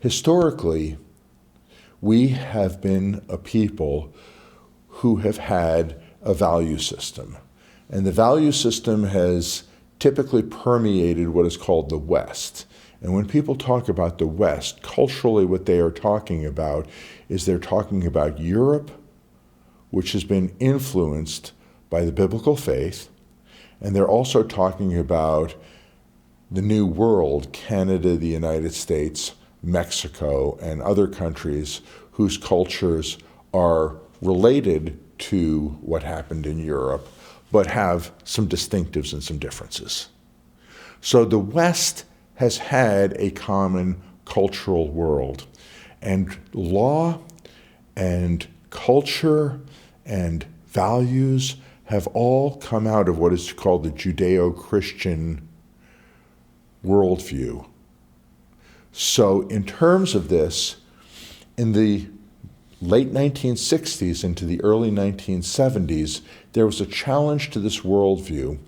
Historically, we have been a people who have had a value system. And the value system has typically permeated what is called the West. And when people talk about the West, culturally what they are talking about is they're talking about Europe, which has been influenced by the biblical faith, and they're also talking about the New World, Canada, the United States, Mexico, and other countries whose cultures are related to what happened in Europe, but have some distinctives and some differences. So the West has had a common cultural world, and law and culture and values have all come out of what is called the Judeo-Christian worldview. So in terms of this, in the late 1960s into the early 1970s, there was a challenge to this worldview,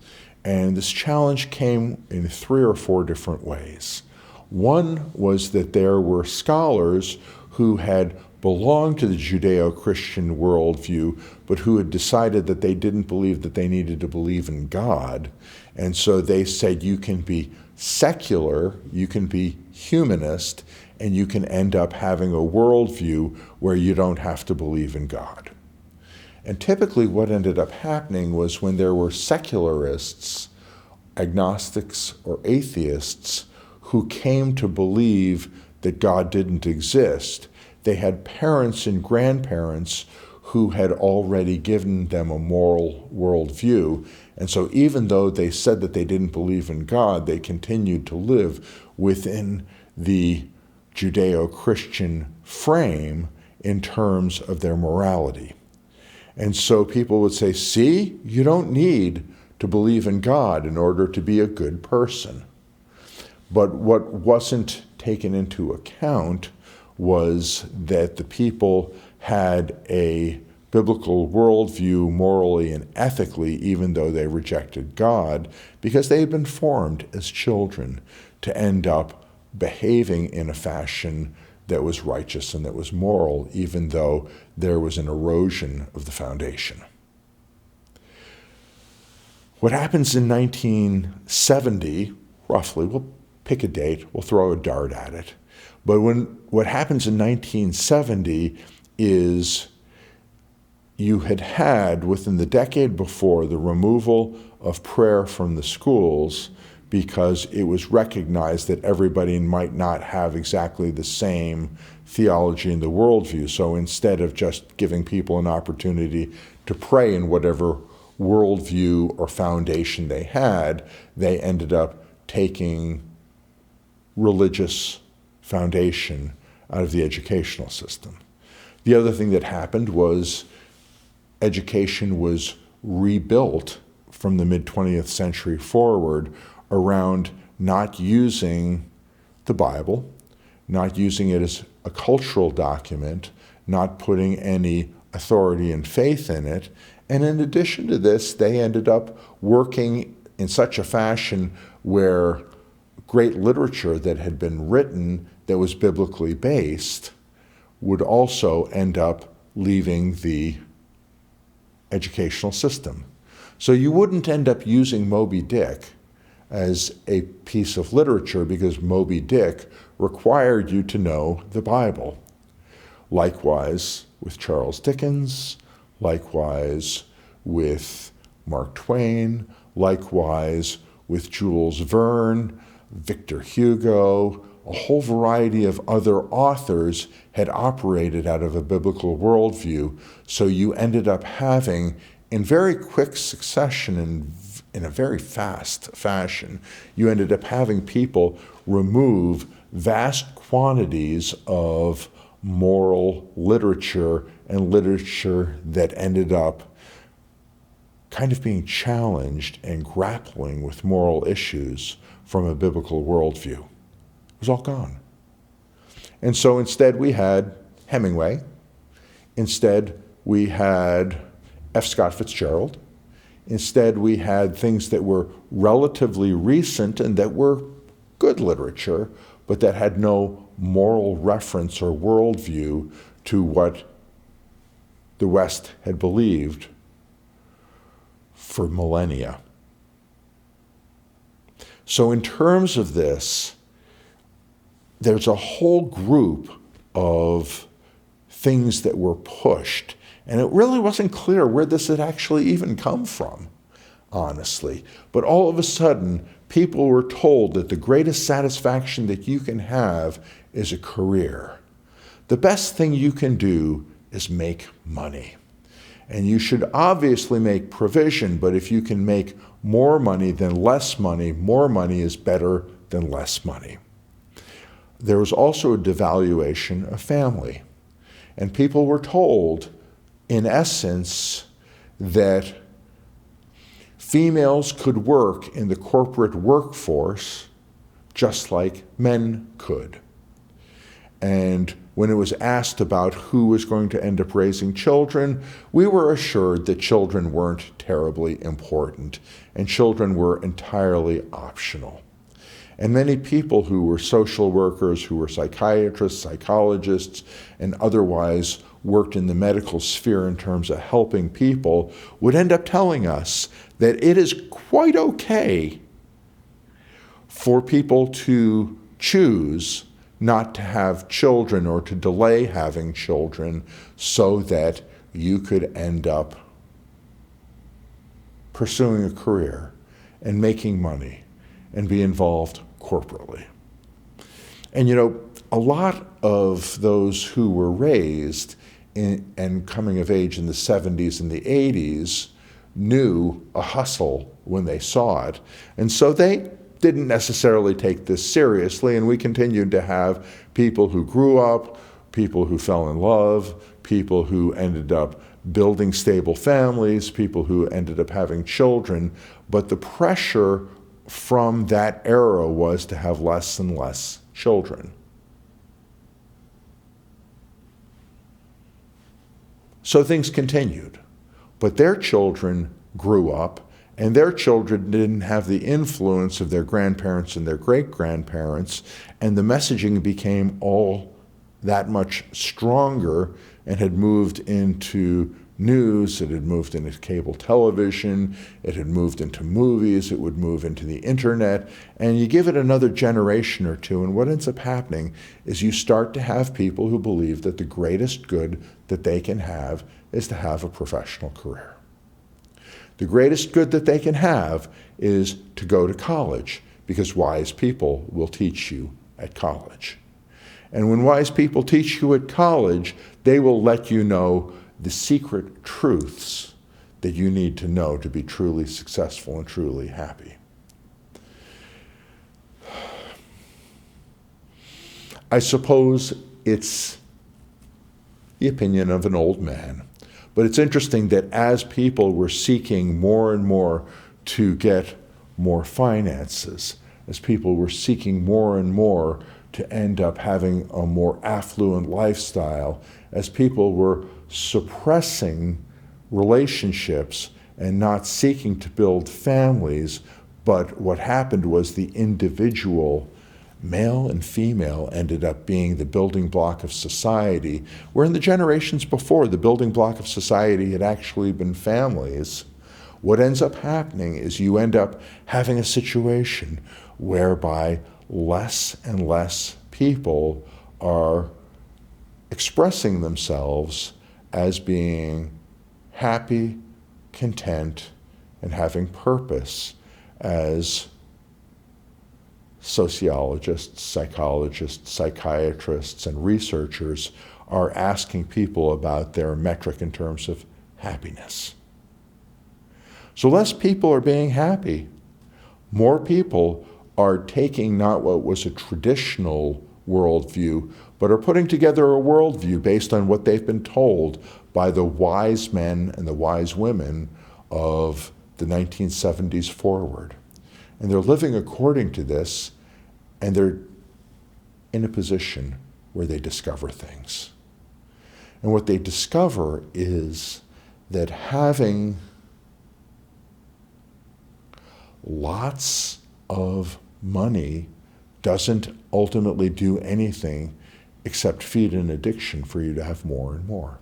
and this challenge came in 3 or 4 different ways. One was that there were scholars who had belonged to the Judeo-Christian worldview, but who had decided that they didn't believe that they needed to believe in God. And so they said you can be secular, you can be humanist, and you can end up having a worldview where you don't have to believe in God. And typically what ended up happening was when there were secularists, agnostics, or atheists who came to believe that God didn't exist, they had parents and grandparents who had already given them a moral worldview. And so even though they said that they didn't believe in God, they continued to live within the Judeo-Christian frame in terms of their morality. And so people would say, see, you don't need to believe in God in order to be a good person. But what wasn't taken into account was that the people had a biblical worldview morally and ethically, even though they rejected God, because they had been formed as children to end up behaving in a fashion that was righteous and that was moral, even though there was an erosion of the foundation. What happens in 1970, roughly, we'll pick a date, we'll throw a dart at it, but what happens in 1970 is you had within the decade before the removal of prayer from the schools because it was recognized that everybody might not have exactly the same theology in the worldview. So instead of just giving people an opportunity to pray in whatever worldview or foundation they had, they ended up taking religious foundation out of the educational system. The other thing that happened was education was rebuilt from the mid-20th century forward around not using the Bible, not using it as a cultural document, not putting any authority and faith in it. And in addition to this, they ended up working in such a fashion where great literature that had been written that was biblically based would also end up leaving the educational system. So you wouldn't end up using Moby Dick as a piece of literature because Moby Dick required you to know the Bible. Likewise with Charles Dickens, likewise with Mark Twain, likewise with Jules Verne, Victor Hugo, a whole variety of other authors had operated out of a biblical worldview. So you ended up having, in very quick succession and in a very fast fashion, you ended up having people remove vast quantities of moral literature and literature that ended up kind of being challenged and grappling with moral issues from a biblical worldview. It was all gone. And so instead we had Hemingway. Instead we had F. Scott Fitzgerald. Instead we had things that were relatively recent and that were good literature, but that had no moral reference or worldview to what the West had believed for millennia. So in terms of this, there's a whole group of things that were pushed, and it really wasn't clear where this had actually even come from, honestly. But all of a sudden, people were told that the greatest satisfaction that you can have is a career. The best thing you can do is make money. And you should obviously make provision, but if you can make more money than less money, more money is better than less money. There was also a devaluation of family. And people were told, in essence, that females could work in the corporate workforce just like men could. And when it was asked about who was going to end up raising children, we were assured that children weren't terribly important and children were entirely optional. And many people who were social workers, who were psychiatrists, psychologists, and otherwise worked in the medical sphere in terms of helping people would end up telling us that it is quite okay for people to choose not to have children or to delay having children so that you could end up pursuing a career and making money and be involved corporately. And a lot of those who were raised and coming of age in the 70s and the 80s knew a hustle when they saw it. And so they didn't necessarily take this seriously, and we continued to have people who grew up, people who fell in love, people who ended up building stable families, people who ended up having children, but the pressure from that era was to have less and less children. So things continued, but their children grew up, and their children didn't have the influence of their grandparents and their great-grandparents, and the messaging became all that much stronger and had moved into news, it had moved into cable television, it had moved into movies, it would move into the internet, and you give it another generation or two, and what ends up happening is you start to have people who believe that the greatest good that they can have is to have a professional career. The greatest good that they can have is to go to college, because wise people will teach you at college. And when wise people teach you at college, they will let you know the secret truths that you need to know to be truly successful and truly happy. I suppose it's the opinion of an old man. But it's interesting that as people were seeking more and more to get more finances, as people were seeking more and more to end up having a more affluent lifestyle, as people were suppressing relationships and not seeking to build families, but what happened was the individual, male and female, ended up being the building block of society, where in the generations before, the building block of society had actually been families. What ends up happening is you end up having a situation whereby less and less people are expressing themselves as being happy, content, and having purpose, as sociologists, psychologists, psychiatrists, and researchers are asking people about their metric in terms of happiness. So less people are being happy. More people are taking not what was a traditional worldview, but are putting together a worldview based on what they've been told by the wise men and the wise women of the 1970s forward. And they're living according to this, and they're in a position where they discover things. And what they discover is that having lots of money doesn't ultimately do anything except feed an addiction for you to have more and more.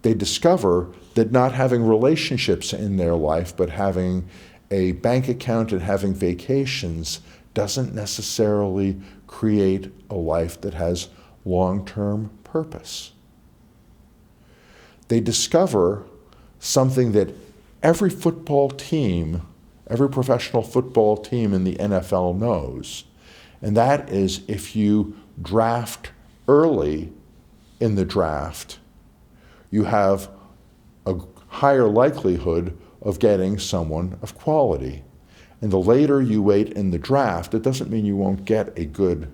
They discover that not having relationships in their life, but having a bank account and having vacations doesn't necessarily create a life that has long-term purpose. They discover something that every football team, every professional football team in the NFL knows, and that is if you draft early in the draft, you have a higher likelihood of getting someone of quality. And the later you wait in the draft, it doesn't mean you won't get a good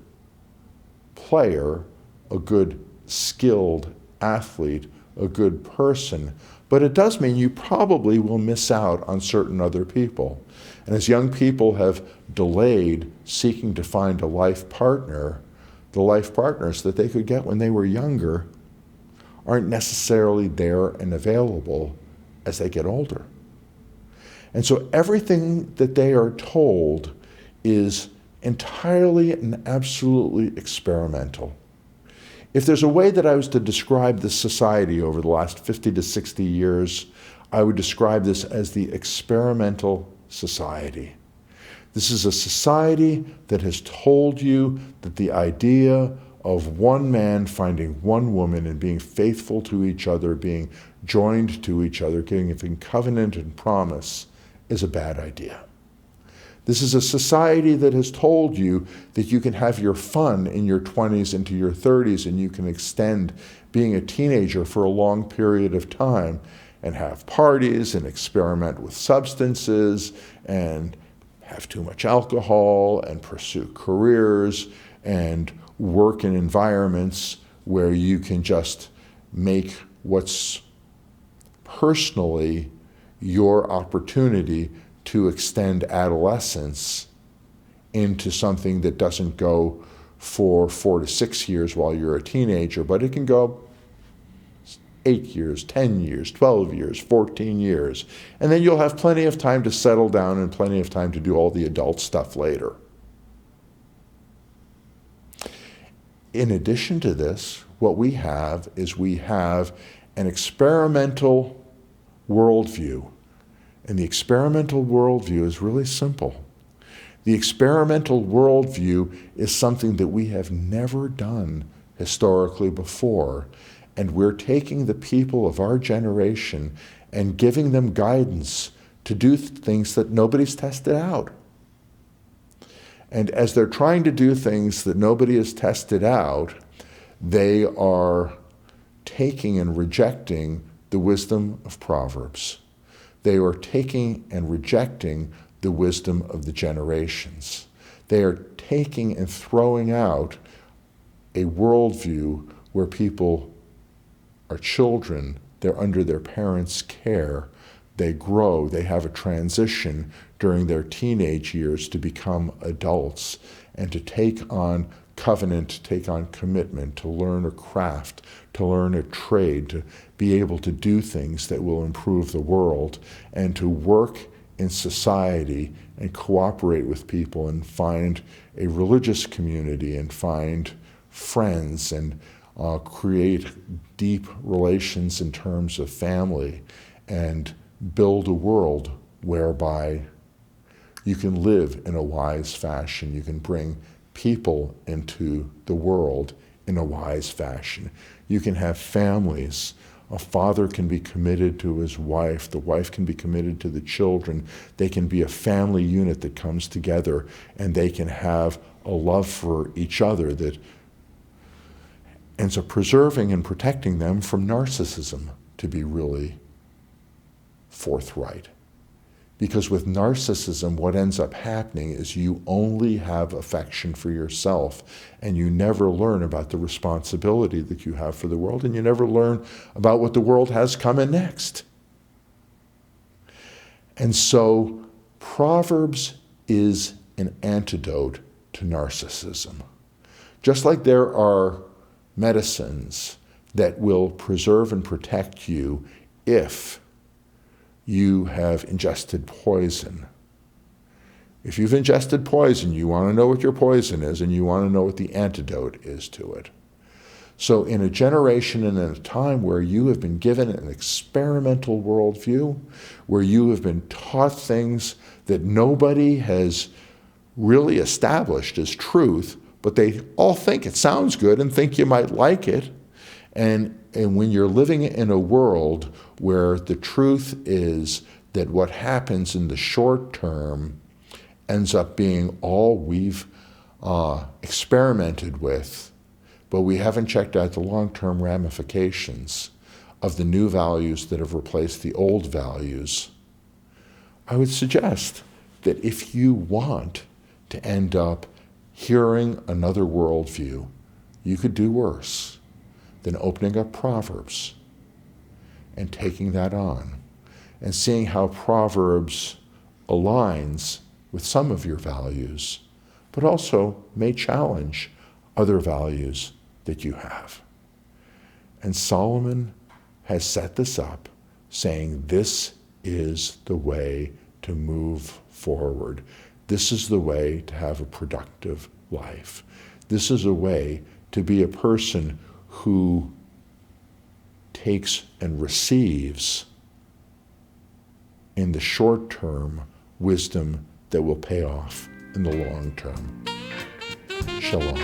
player, a good skilled athlete, a good person, but it does mean you probably will miss out on certain other people. And as young people have delayed seeking to find a life partner, the life partners that they could get when they were younger aren't necessarily there and available as they get older. And so everything that they are told is entirely and absolutely experimental. If there's a way that I was to describe this society over the last 50 to 60 years, I would describe this as the experimental society. This is a society that has told you that the idea of one man finding one woman and being faithful to each other, being joined to each other, giving covenant and promise is a bad idea. This is a society that has told you that you can have your fun in your 20s into your 30s and you can extend being a teenager for a long period of time and have parties and experiment with substances and have too much alcohol and pursue careers and work in environments where you can just make what's personally your opportunity to extend adolescence into something that doesn't go for 4 to 6 years while you're a teenager, but it can go 8 years, 10 years, 12 years, 14 years. And then you'll have plenty of time to settle down and plenty of time to do all the adult stuff later. In addition to this, what we have is we have an experimental worldview. And the experimental worldview is really simple. The experimental worldview is something that we have never done historically before. And we're taking the people of our generation and giving them guidance to do things that nobody's tested out. And as they're trying to do things that nobody has tested out, they are taking and rejecting the wisdom of Proverbs. They are taking and rejecting the wisdom of the generations. They are taking and throwing out a worldview where people are children, they're under their parents' care, they grow, they have a transition during their teenage years to become adults and to take on covenant, to take on commitment, to learn a craft, to learn a trade, to be able to do things that will improve the world, and to work in society and cooperate with people and find a religious community and find friends and create deep relations in terms of family and build a world whereby you can live in a wise fashion. You can bring people into the world in a wise fashion. You can have families. A father can be committed to his wife. The wife can be committed to the children. They can be a family unit that comes together, and they can have a love for each other that ends up preserving and protecting them from narcissism, to be really forthright. Because with narcissism, what ends up happening is you only have affection for yourself, and you never learn about the responsibility that you have for the world, and you never learn about what the world has coming next. And so Proverbs is an antidote to narcissism. Just like there are medicines that will preserve and protect you if you have ingested poison, If you've ingested poison, you want to know what your poison is, and you want to know what the antidote is to it. So in a generation and in a time where you have been given an experimental worldview, where you have been taught things that nobody has really established as truth, but they all think it sounds good and think you might like it. And when you're living in a world where the truth is that what happens in the short term ends up being all we've experimented with, but we haven't checked out the long-term ramifications of the new values that have replaced the old values, I would suggest that if you want to end up hearing another worldview, you could do worse than opening up Proverbs and taking that on and seeing how Proverbs aligns with some of your values, but also may challenge other values that you have. And Solomon has set this up, saying this is the way to move forward. This is the way to have a productive life. This is a way to be a person who takes and receives in the short term wisdom that will pay off in the long term. Shalom.